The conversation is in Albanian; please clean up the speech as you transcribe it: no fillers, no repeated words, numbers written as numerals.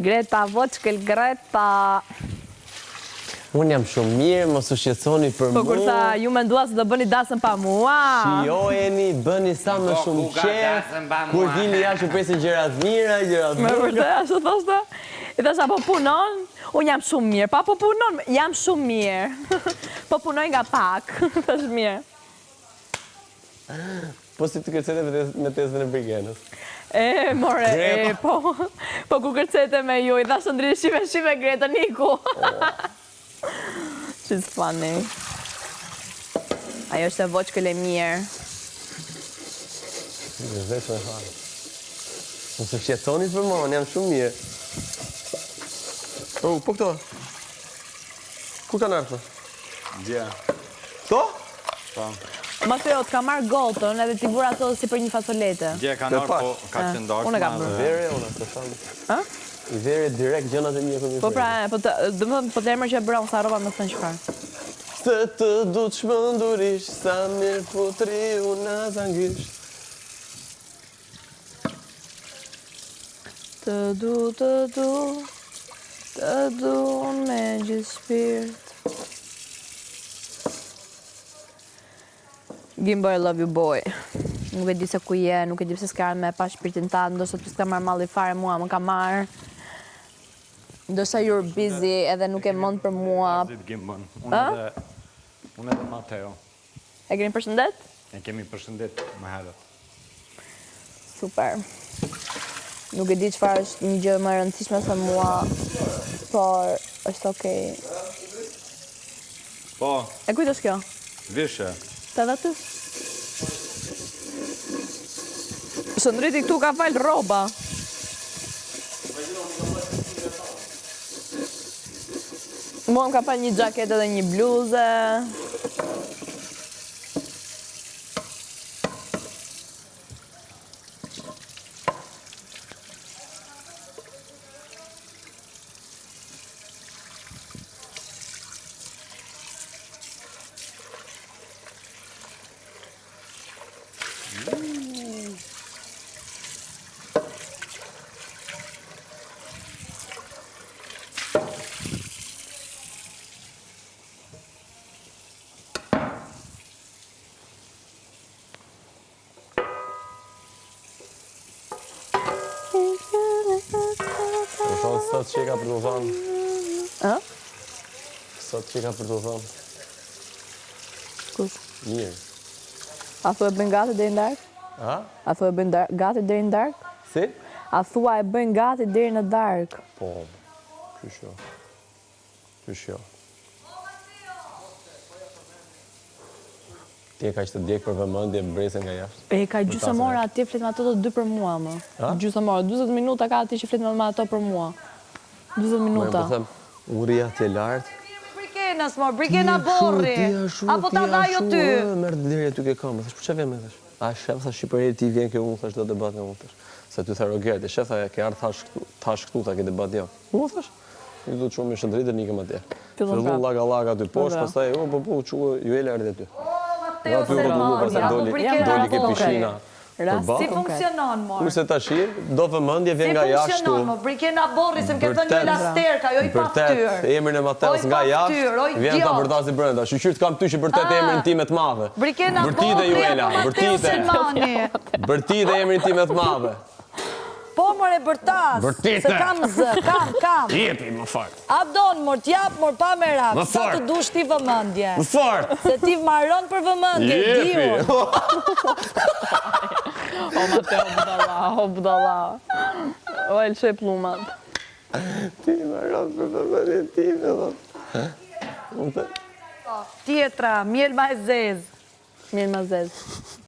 Greta, voçkel, Greta. Unë jam shumë mirë, mos u shqetësoni për mua. Po kur sa ju mendua se do bëni dasën pa mua. Shijojeni, bëni sa më shumë qef. Kur dini jashtë u presin gjëra të mira, gjëra të Me bukura. vërtet, ashtu thoshte. I thasha, po punon? Unë jam shumë mirë. Pa po punon? Jam shumë mirë. Po punoj nga pak. Thash mirë. Po si të kërcete me testën e Brigenës. More, po ku kërcete me ju, i thashë ndryshime shime Greta Niku. She's funny. Ajo është e voçkëll e mirë. Veç me farë. Mos u shqetësoni për mua, unë jam shumë mirë. Po këto? Ku kanë ardhur? Gja. To? Po. Ma të ka marrë gotën edhe t'i vura ato si për një fasolete. Gja ka nërë, po ka që ndarë. Unë e kam bërë. Vere, unë të shumë. I vere direkt gjënat e mija këmi Po pra, po të emër që e bëra unë sa roba më të në qëfar. Se të du të shmëndurish, sa mirë putri unë azangish. Të du me gjithë shpirt. Gimbo, I love you boy. Nuk e di se ku je, nuk e di pse s'ka me pa shpirtin ta, ndoshta të s'ka marrë malli fare mua, më ka marrë. Ndoshta you're busy edhe nuk e mend për mua. Unë edhe Mateo. E keni përshëndet? E kemi përshëndet më herët. Super. Nuk e di çfarë është një gjë më e rëndësishme se mua, por është okay. Po, E kujt është kjo? vishe. Ta dhe ty? Shëndriti këtu ka falë roba. Mua më ka falë një gjaket edhe një bluze. Sot që ka për të thonë? A? Sot që ka për të thonë? Kush? Mirë. A thua e bëjnë gati deri në darkë? A? A thua e bëjnë gati deri në darkë? Si? A thua e bëjnë gati deri në darkë? Po, këshjo. Këshjo. Ti e ka që të djekë për vëmëndje brese nga jashtë. E ka gjysëmora atje flet me ato të dy për mua, më. Gjysëmora, 20 minuta ka atje që flet me ato për mua. 20 minuta. Po them, uria t'je lartë. Brikenës, mor, Brikena borri. Apo ta daj o ty. Merë deri aty ke kamë. Thash, për që vjen me thash? A, shef, thash, Shqipëri ti vjen ke unë, thash, do debat me unë, thash. Se ty tha Rogerti, shef, tha, ke ardhë thash këtu, tha, ke debat jo. Unë, thash, një du të shumë i shëndritë, nikëm atje. Fillu laga aty poshtë, pastaj, ju e lërë dhe ty. Nga ty doli ke pishina. Si funksionon, mor? Kurse tash, do vëmendje vjen nga Si jashtu. funksionon, mor? Brikena borri, se më ke thënë një lasterka, jo I pa ftyrë. Vërtet, emrin e Mateos nga jashtë, vjen ta vërtasi brenda. Shqyqyrt kam ty që vërtet emrin time të madhe. Brikena Vërtite, borri, Juela, apo Mateo vërtite. Selmani. Vërtite emrin time të madhe. Po, mor, e bërtas. Vërtite. Se kam zë, kam. Jepi, më fort. Abdon, mor, t'jap, mor, pa me rap. Më Sa fort. të dush ti vëmendje. Më fort. Se ti marron për vëmendje, Jepi. diun. O Mateo, budalla. O el që e plumat. Ti më rrëtë për vëmendje time, dhe. Tjetra, miel ma e zezë. Mirë ma zezë.